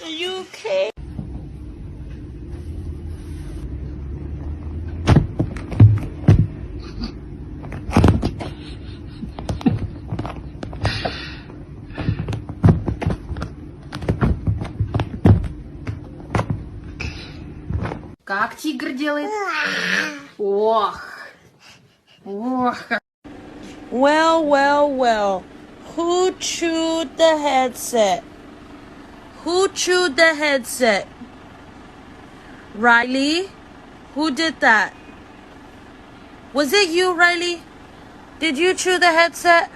Are you okay? Как тигр делает? Ох. Ох. Well, well, well. Who chewed the headset? Who chewed the headset? Riley? Who did that? Was it you, Riley? Did you chew the headset?